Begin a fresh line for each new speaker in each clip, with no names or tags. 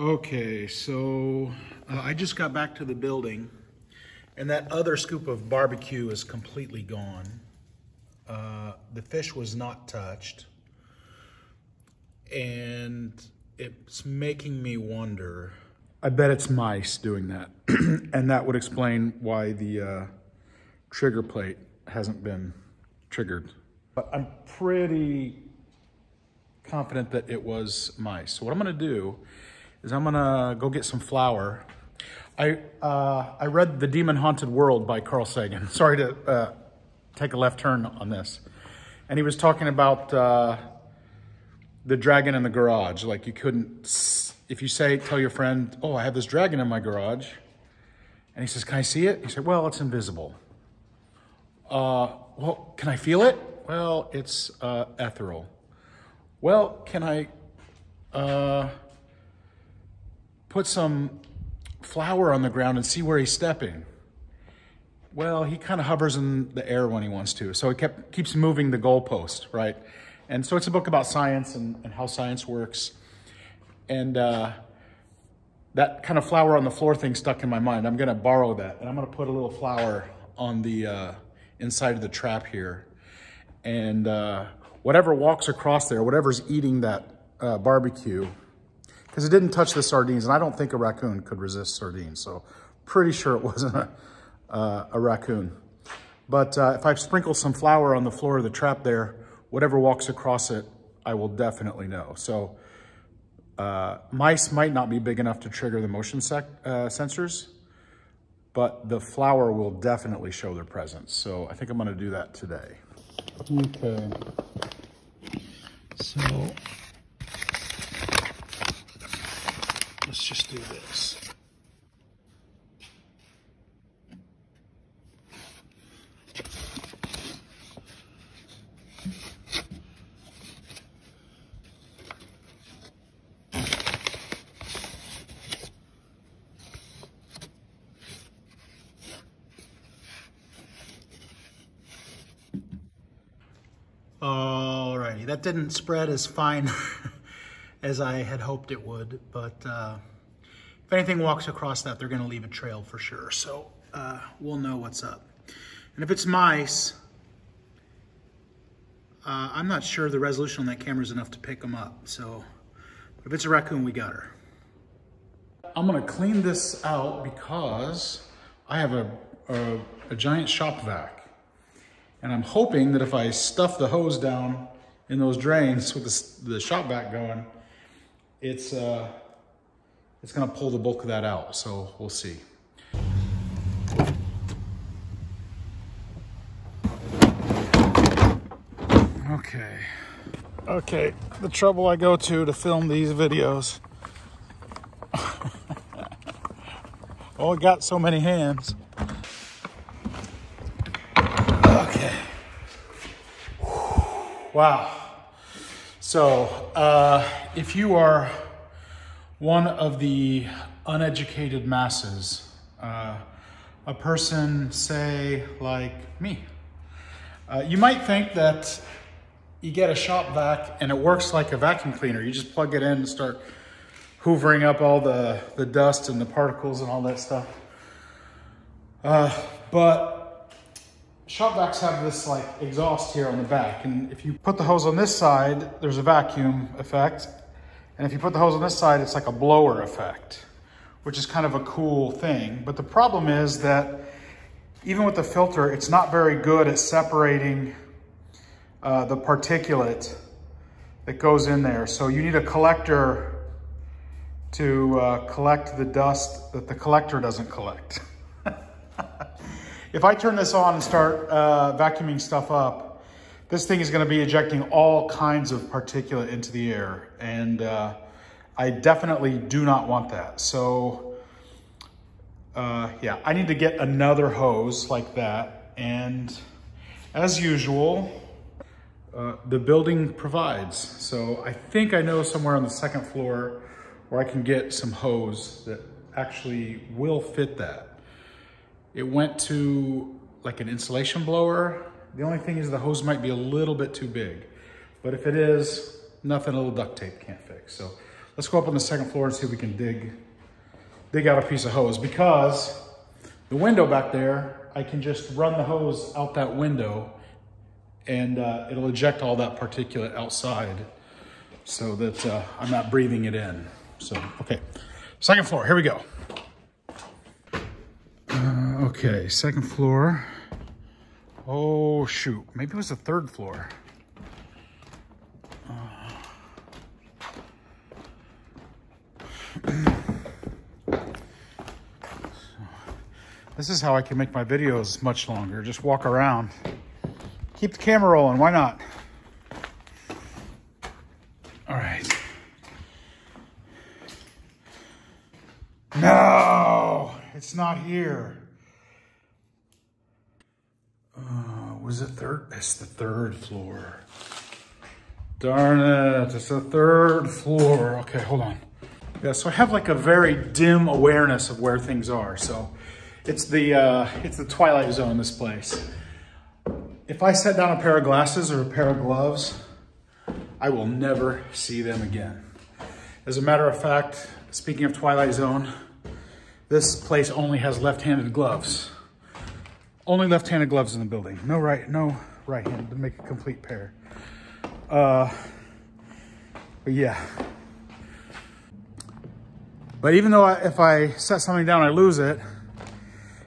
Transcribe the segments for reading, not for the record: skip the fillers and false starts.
Okay, so I just got back to the building and that other scoop of barbecue is completely gone. The fish was not touched, and it's making me wonder. I bet it's mice doing that. And that would explain why the trigger plate hasn't been triggered. But I'm pretty confident that it was mice. So what I'm gonna do is I'm gonna go get some flour. I read The Demon Haunted World by Carl Sagan. Sorry to take a left turn on this. And he was talking about the dragon in the garage. Like you couldn't, if you tell your friend, oh, I have this dragon in my garage. And he says, can I see it? He said, well, it's invisible. Well, can I feel it? Well, it's ethereal. Well, can I put some flour on the ground and see where he's stepping? Well, he kind of hovers in the air when he wants to. So he keeps moving the goalpost, right? And so it's a book about science and how science works. And that kind of flour on the floor thing stuck in my mind. I'm gonna borrow that, and I'm gonna put a little flour on the inside of the trap here. And whatever walks across there, whatever's eating that barbecue, because it didn't touch the sardines, and I don't think a raccoon could resist sardines, so pretty sure it wasn't a raccoon. But if I sprinkle some flour on the floor of the trap there, whatever walks across it, I will definitely know. So mice might not be big enough to trigger the motion sensors, but the flour will definitely show their presence. So I think I'm gonna do that today. Okay, so let's just do this. Alrighty, that didn't spread as fine as I had hoped it would, but if anything walks across that, they're gonna leave a trail for sure. So we'll know what's up. And if it's mice, I'm not sure the resolution on that camera is enough to pick them up. So if it's a raccoon, we got her. I'm gonna clean this out because I have a giant shop vac. And I'm hoping that if I stuff the hose down in those drains with the shop vac going, it's gonna pull the bulk of that out. So we'll see. Okay, the trouble I go to film these videos. Oh, I got so many hands. Okay. Wow. So, if you are one of the uneducated masses, a person, say, like me, you might think that you get a shop vac and it works like a vacuum cleaner. You just plug it in and start hoovering up all the dust and the particles and all that stuff. But shop vacs have this like exhaust here on the back. And if you put the hose on this side, there's a vacuum effect. And if you put the hose on this side, it's like a blower effect, which is kind of a cool thing. But the problem is that even with the filter, it's not very good at separating the particulate that goes in there. So you need a collector to collect the dust that the collector doesn't collect. If I turn this on and start vacuuming stuff up, this thing is going to be ejecting all kinds of particulate into the air. And I definitely do not want that. So yeah, I need to get another hose like that. And as usual, the building provides. So I think I know somewhere on the second floor where I can get some hose that actually will fit that. It went to like an insulation blower. The only thing is the hose might be a little bit too big, but if it is, nothing a little duct tape can't fix. So let's go up on the second floor and see if we can dig out a piece of hose, because the window back there, I can just run the hose out that window and it'll eject all that particulate outside so that I'm not breathing it in. So, okay, second floor, here we go. Okay, second floor. Oh shoot, maybe it was the third floor. This is how I can make my videos much longer. Just walk around. Keep the camera rolling, why not? All right. No, it's not here. Was it third? It's the third floor. Darn it, it's the third floor. Okay, hold on. Yeah, so I have like a very dim awareness of where things are. So it's the twilight zone, this place. If I set down a pair of glasses or a pair of gloves, I will never see them again. As a matter of fact, speaking of twilight zone, this place only has left-handed gloves. Only left-handed gloves in the building. No right-handed to make a complete pair. But yeah. But even though if I set something down, I lose it.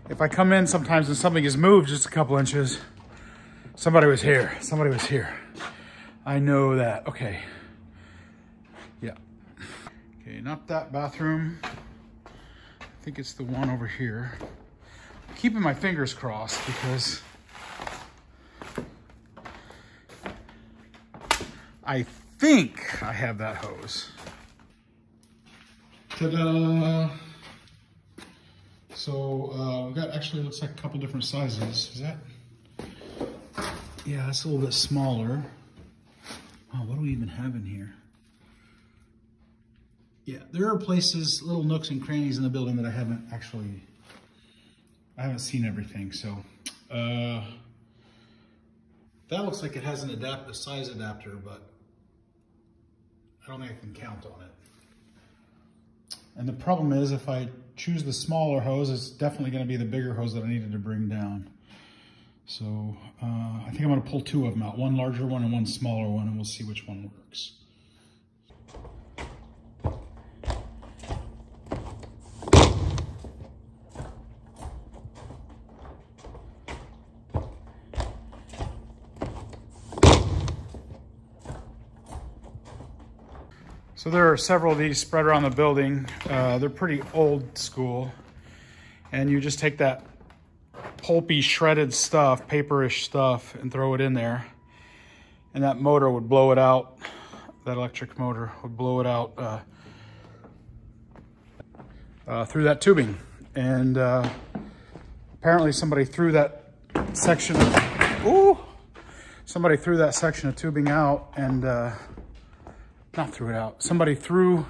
If I come in sometimes and something is moved just a couple inches, somebody was here. Somebody was here. I know that. Okay. Yeah. Okay, not that bathroom. I think it's the one over here. I'm keeping my fingers crossed because I think I have that hose. Ta-da! So we got, actually looks like a couple different sizes. Is that? Yeah, that's a little bit smaller. Oh, what do we even have in here? Yeah, there are places, little nooks and crannies in the building that I haven't seen everything. So that looks like it has a size adapter, but I don't think I can count on it. And the problem is, if I choose the smaller hose, it's definitely going to be the bigger hose that I needed to bring down. So I think I'm going to pull two of them out, one larger one and one smaller one, and we'll see which one works. So there are several of these spread around the building. They're pretty old school. And you just take that pulpy, shredded stuff, paperish stuff, and throw it in there. And that motor would blow it out. That electric motor would blow it out through that tubing. And apparently somebody threw that section of, somebody threw that section of tubing out and not threw it out. Somebody threw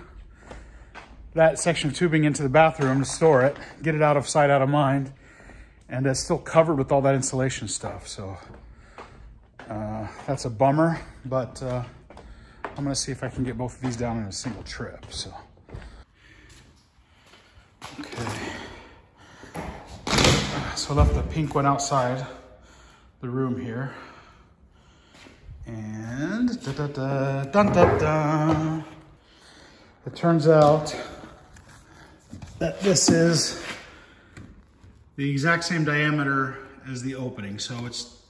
that section of tubing into the bathroom to store it, get it out of sight, out of mind, and it's still covered with all that insulation stuff. So that's a bummer, but I'm gonna see if I can get both of these down in a single trip. So, okay. So I left the pink one outside the room here. And it turns out that this is the exact same diameter as the opening. So it's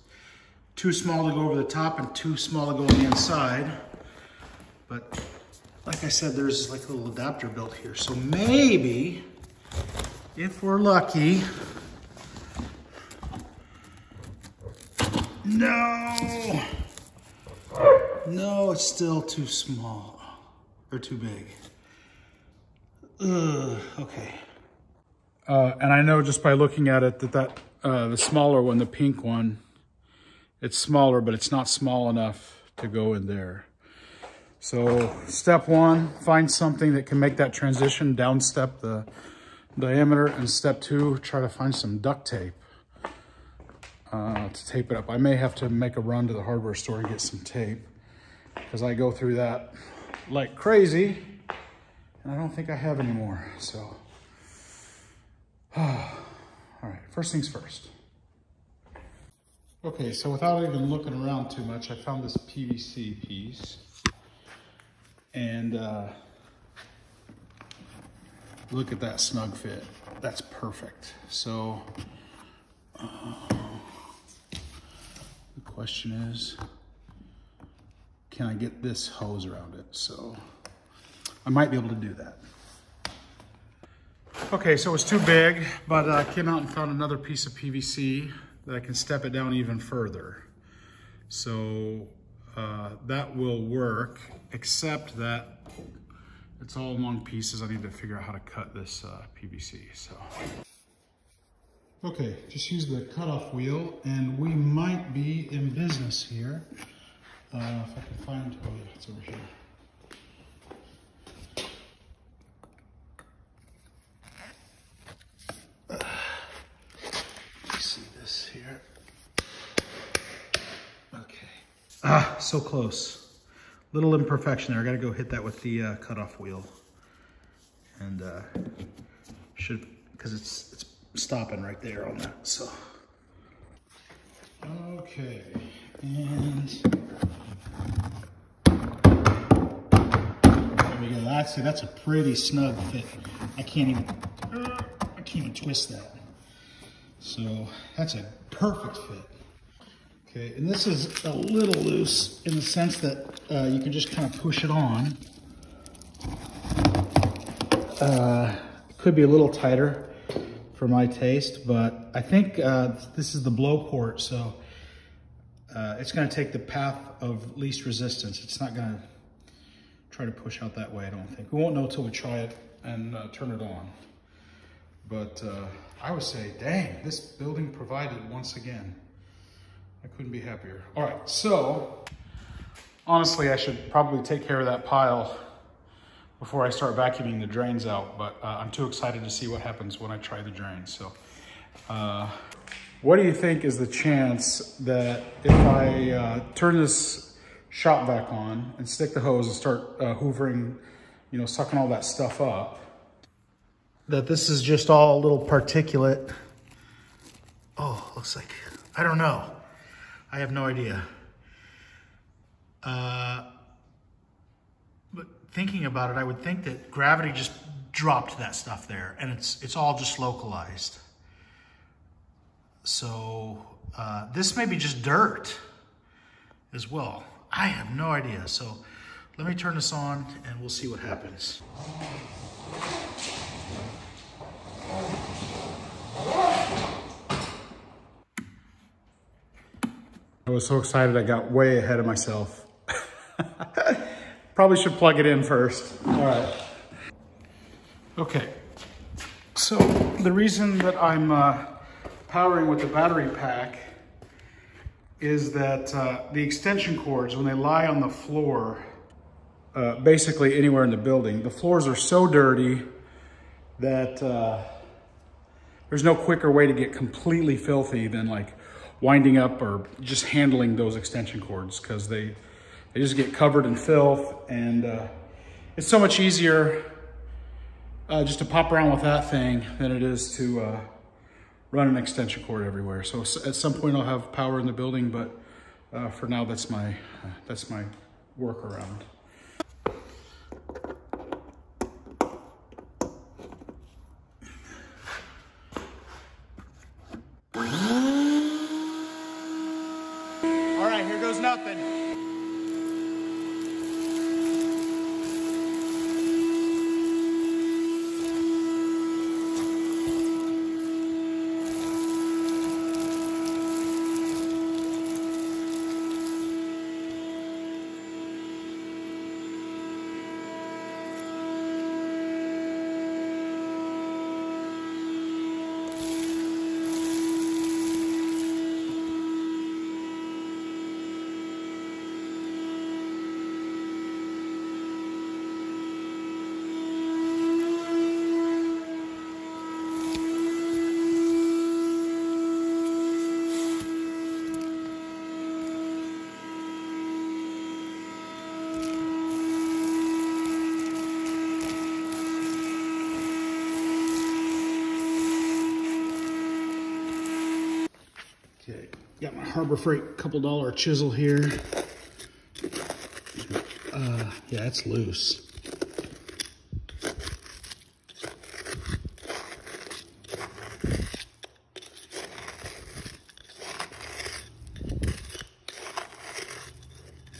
too small to go over the top and too small to go on the inside. But like I said, there's like a little adapter built here. So maybe, if we're lucky, no, it's still too small or too big. Okay. And I know just by looking at it that the smaller one, the pink one, it's smaller, but it's not small enough to go in there. So step one, find something that can make that transition, down step the diameter, and step two, try to find some duct tape to tape it up. I may have to make a run to the hardware store and get some tape, because I go through that like crazy And I don't think I have any more, so. All right, first things first. Okay, so without even looking around too much, I found this PVC piece. And look at that snug fit. That's perfect. So the question is, can I get this hose around it? So I might be able to do that. Okay, so it was too big, but I came out and found another piece of PVC that I can step it down even further. So that will work, except that it's all in long pieces. I need to figure out how to cut this PVC, so. Okay, just use the cutoff wheel, and we might be in business here. If I can find, oh yeah, it's over here. See this here. Okay. So close. Little imperfection there. I gotta go hit that with the cutoff wheel. And should, because it's stopping right there on that, so. Okay, and there we go. That's a pretty snug fit. I can't even twist that. So that's a perfect fit. Okay, and this is a little loose in the sense that you can just kind of push it on. It could be a little tighter for my taste, but I think this is the blow port, so it's going to take the path of least resistance. It's not going to try to push out that way, I don't think. We won't know till we try it and turn it on. But I would say, dang, this building provided once again. I couldn't be happier. All right, so honestly, I should probably take care of that pile before I start vacuuming the drains out, but I'm too excited to see what happens when I try the drains. So what do you think is the chance that if I turn this shop vac on and stick the hose and start hoovering, you know, sucking all that stuff up, that this is just all a little particulate? Oh, looks like, I don't know. I have no idea. But thinking about it, I would think that gravity just dropped that stuff there, and it's all just localized. So this may be just dirt as well. I have no idea. So let me turn this on and we'll see what happens. I was so excited I got way ahead of myself. Probably should plug it in first. All right. Okay, so the reason that I'm powering with the battery pack is that the extension cords, when they lie on the floor, basically anywhere in the building, the floors are so dirty that there's no quicker way to get completely filthy than like winding up or just handling those extension cords, because they just get covered in filth, and it's so much easier just to pop around with that thing than it is to run an extension cord everywhere. So at some point I'll have power in the building, but for now that's my workaround. All right, here goes nothing. Harbor Freight couple dollar chisel here. Yeah, it's loose.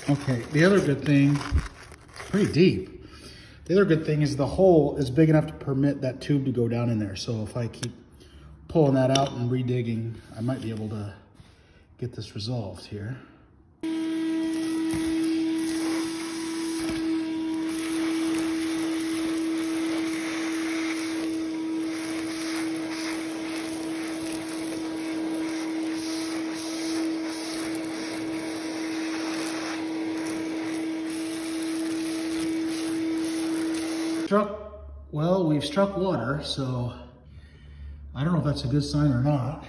Okay, the other good thing, it's pretty deep. The other good thing is the hole is big enough to permit that tube to go down in there. So if I keep pulling that out and redigging, I might be able to get this resolved here. Well, we've struck water, so I don't know if that's a good sign or not.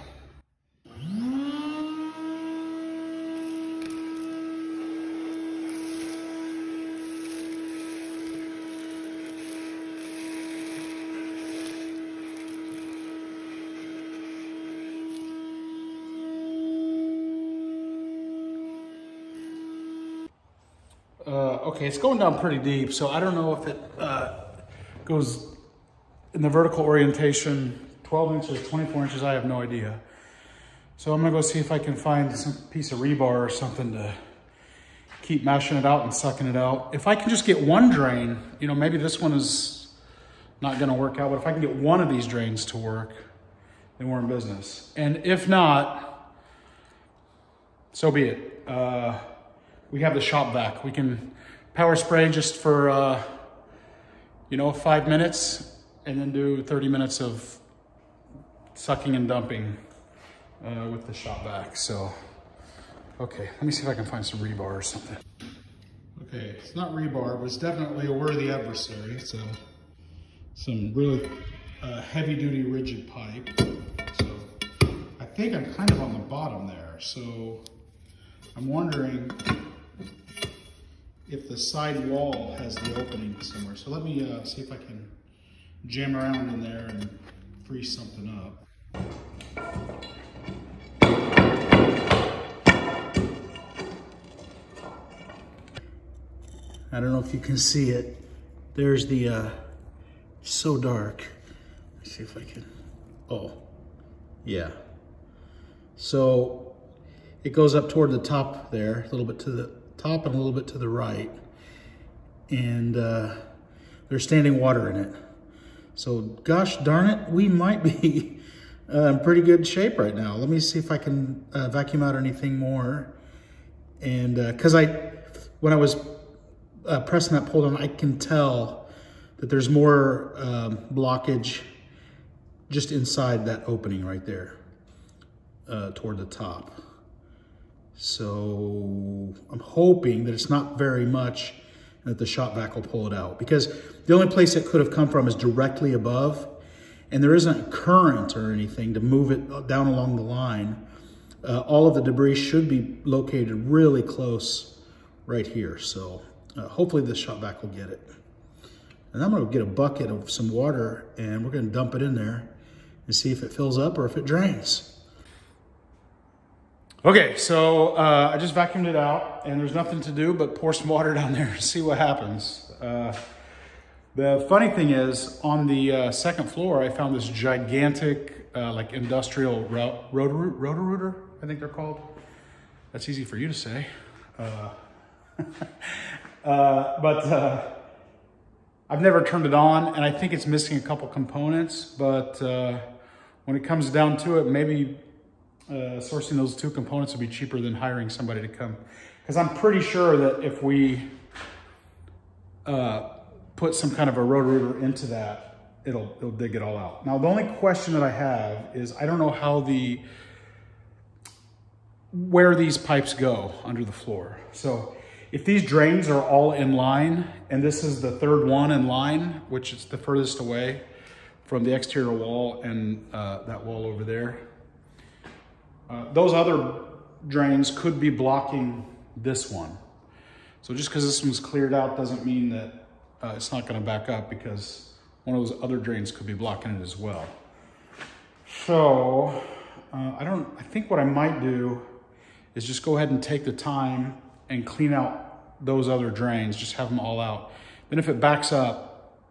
Okay, it's going down pretty deep, so I don't know if it goes in the vertical orientation, 12 inches, 24 inches, I have no idea. So I'm gonna go see if I can find some piece of rebar or something to keep mashing it out and sucking it out. If I can just get one drain, you know, maybe this one is not gonna work out, but if I can get one of these drains to work, then we're in business. And if not, so be it. We have the shop vac. We can power spray just for, you know, 5 minutes and then do 30 minutes of sucking and dumping with the shop vac. So, okay, let me see if I can find some rebar or something. Okay, it's not rebar, but it's definitely a worthy adversary. It's some really heavy-duty rigid pipe. So I think I'm kind of on the bottom there. So I'm wondering if the side wall has the opening somewhere. So let me see if I can jam around in there and free something up. I don't know if you can see it. There's the, so dark. Let's see if I can, oh, yeah. So it goes up toward the top there, a little bit to the top and a little bit to the right. And there's standing water in it. So gosh darn it, we might be in pretty good shape right now. Let me see if I can vacuum out anything more. And because when I was pressing that pull down, I can tell that there's more blockage just inside that opening right there toward the top. So I'm hoping that it's not very much and that the shop vac will pull it out, because the only place it could have come from is directly above, and there isn't current or anything to move it down along the line. All of the debris should be located really close right here. So hopefully the shop vac will get it. And I'm gonna get a bucket of some water and we're gonna dump it in there and see if it fills up or if it drains. Okay, so I just vacuumed it out and there's nothing to do but pour some water down there and see what happens. The funny thing is, on the second floor, I found this gigantic, like industrial rotor-rooter, I think they're called. That's easy for you to say. But I've never turned it on, and I think it's missing a couple components, but when it comes down to it, maybe sourcing those two components would be cheaper than hiring somebody to come. Because I'm pretty sure that if we put some kind of a rotor-rooter into that, it'll dig it all out. Now, the only question that I have is, I don't know how where these pipes go under the floor. So if these drains are all in line, and this is the third one in line, which is the furthest away from the exterior wall and that wall over there, those other drains could be blocking this one. So just because this one's cleared out doesn't mean that it's not going to back up, because one of those other drains could be blocking it as well. So I think what I might do is just go ahead and take the time and clean out those other drains, just have them all out. Then if it backs up,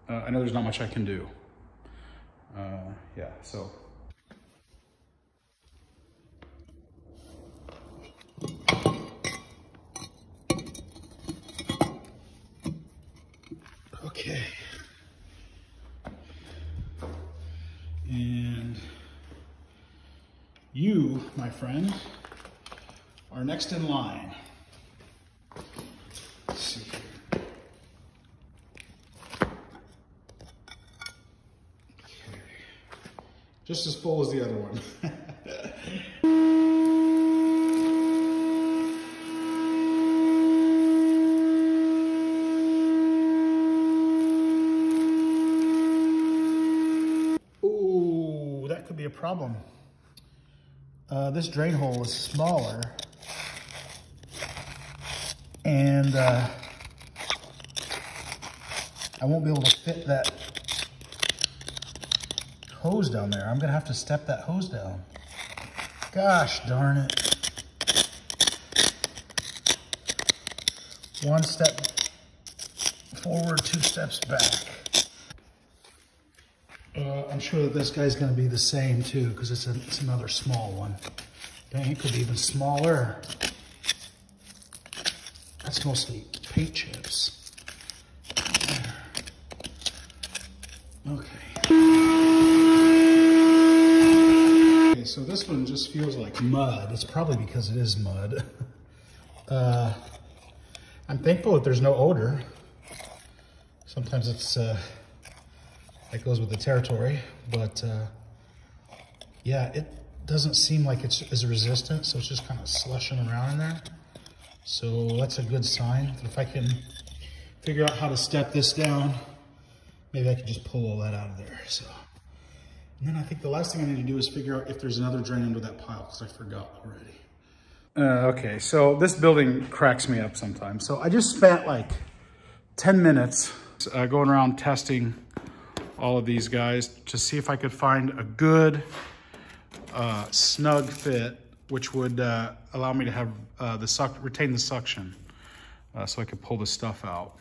I know there's not much I can do. Yeah, so. Okay. And you, my friend, are next in line. Let's see here. Okay. Just as full as the other one. Ooh, that could be a problem. This drain hole is smaller, and I won't be able to fit that hose down there. I'm gonna have to step that hose down. Gosh darn it. One step forward, 2 steps back. I'm sure that this guy's gonna be the same too, because it's another small one. Dang, it could be even smaller. That's mostly paint chips. There. Okay. Okay, so this one just feels like mud. It's probably because it is mud. I'm thankful that there's no odor. Sometimes it's that goes with the territory, but yeah, it doesn't seem like it's as resistant, so it's just kind of slushing around in there. So that's a good sign. If I can figure out how to step this down, maybe I can just pull all that out of there. So, and then I think the last thing I need to do is figure out if there's another drain under that pile, because I forgot already. Okay, so this building cracks me up sometimes. So I just spent like 10 minutes going around testing all of these guys to see if I could find a good snug fit, which would allow me to have retain the suction so I could pull the stuff out.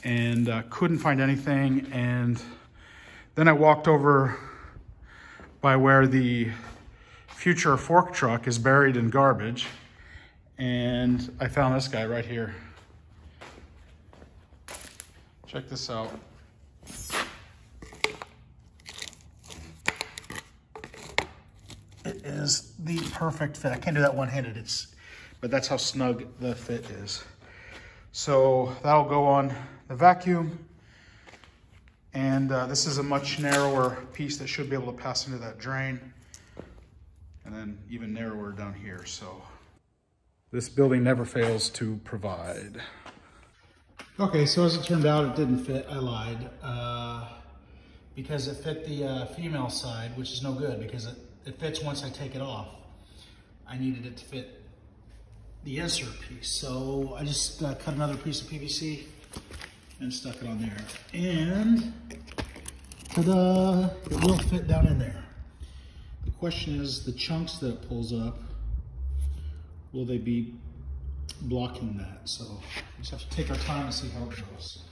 And couldn't find anything. And then I walked over by where the future fork truck is buried in garbage, and I found this guy right here. Check this out. It is the perfect fit. I can't do that one-handed, but that's how snug the fit is. So that'll go on the vacuum. And this is a much narrower piece that should be able to pass into that drain. And then even narrower down here, so. This building never fails to provide. Okay, so as it turned out, it didn't fit. I lied. Because it fit the female side, which is no good because it fits once I take it off. I needed it to fit the insert piece. So I just cut another piece of PVC and stuck it on there. And ta-da, it will fit down in there. The question is, the chunks that it pulls up, will they be blocking that? So we just have to take our time and see how it goes.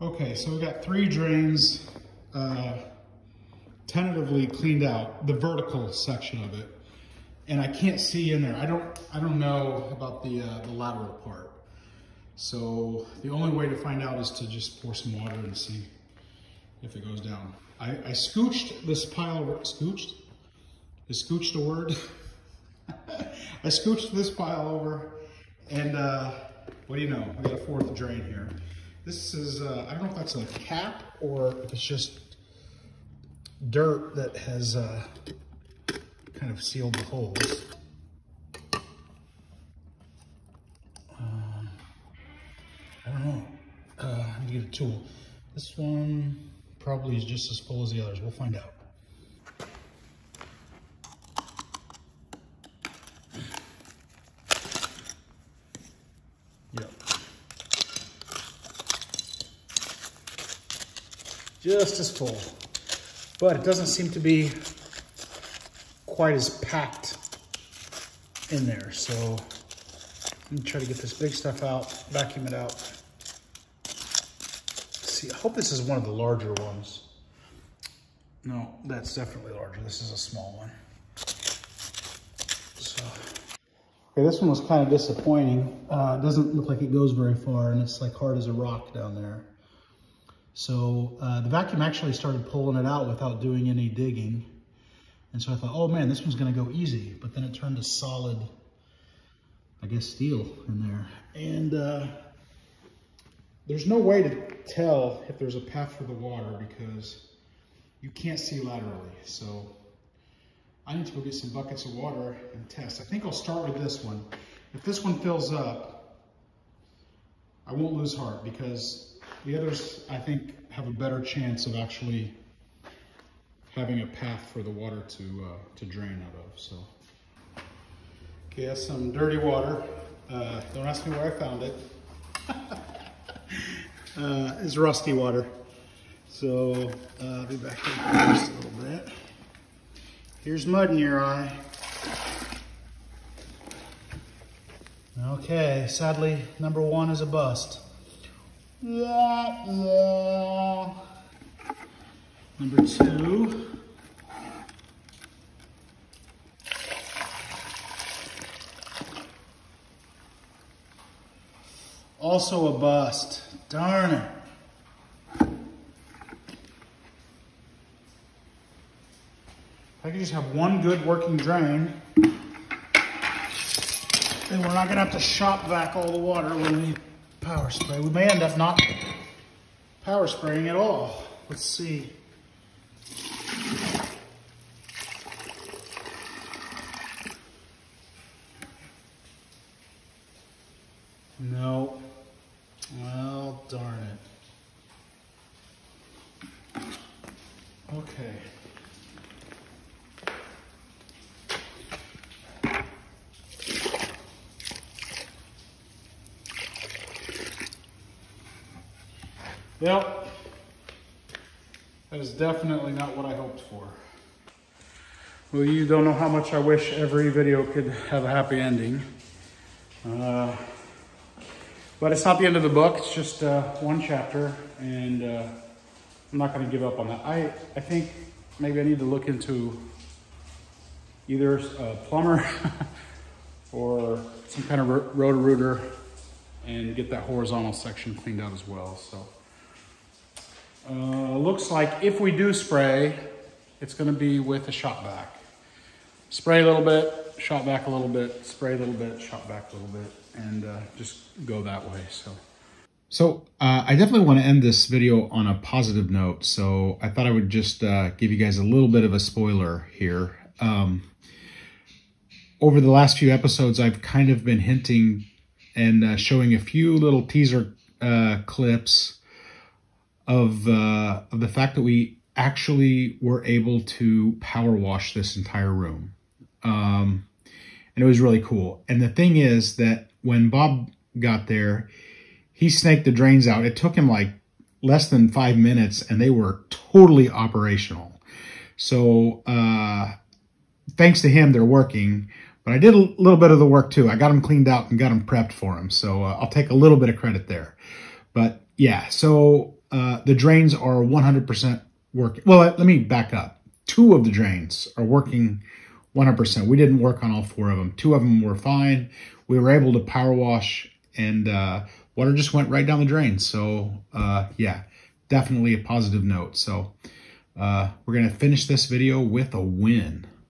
Okay, so we got 3 drains tentatively cleaned out, the vertical section of it, and I can't see in there. I don't know about the lateral part. So the only way to find out is to just pour some water and see if it goes down. I scooched this pile over. Scooched? Is scooched a word? I scooched this pile over, and what do you know? I got a 4th drain here. This is, I don't know if that's a cap or if it's just dirt that has kind of sealed the holes. I don't know. I need to get a tool. This one probably is just as full as the others. We'll find out. Yep. just as full. But it doesn't seem to be quite as packed in there. So let me try to get this big stuff out, vacuum it out. Let's see, I hope this is one of the larger ones. No, that's definitely larger. This is a small one. So, okay, this one was kind of disappointing. It doesn't look like it goes very far, and it's like hard as a rock down there. So the vacuum actually started pulling it out without doing any digging. And so I thought, oh man, this one's gonna go easy. But then it turned to solid, I guess, steel in there. And there's no way to tell if there's a path for the water because you can't see laterally. So I need to go get some buckets of water and test. I think I'll start with this one. If this one fills up, I won't lose heart because the others, I think, have a better chance of actually having a path for the water to drain out of. So, okay, that's some dirty water. Don't ask me where I found it. It's rusty water. So I'll be back here just a little bit. Here's mud in your eye. Okay, sadly, number one is a bust. Number two. Also a bust. Darn it. If I could just have one good working drain, then we're not gonna have to shop vac all the water when we power spray. We may end up not power spraying at all. Let's see. No. Well, darn it. Okay. Well, that is definitely not what I hoped for. Well, you don't know how much I wish every video could have a happy ending. But it's not the end of the book. It's just one chapter, and I'm not going to give up on that. I think maybe I need to look into either a plumber or some kind of roto-rooter and get that horizontal section cleaned out as well. So looks like if we do spray, it's going to be with a shop vac. Spray a little bit, shop vac a little bit, spray a little bit, shop vac a little bit, and just go that way. So I definitely want to end this video on a positive note. So I thought I would just give you guys a little bit of a spoiler here. Over the last few episodes, I've kind of been hinting and showing a few little teaser clips of the fact that we actually were able to power wash this entire room. And it was really cool. And the thing is that when Bob got there, he snaked the drains out. It took him like less than 5 minutes and they were totally operational. So thanks to him, they're working. But I did a little bit of the work too. I got them cleaned out and got them prepped for him. So I'll take a little bit of credit there. But yeah, so the drains are 100% working. Well, let me back up. 2 of the drains are working 100%. We didn't work on all 4 of them. 2 of them were fine. We were able to power wash and water just went right down the drain. So yeah, definitely a positive note. So we're going to finish this video with a win.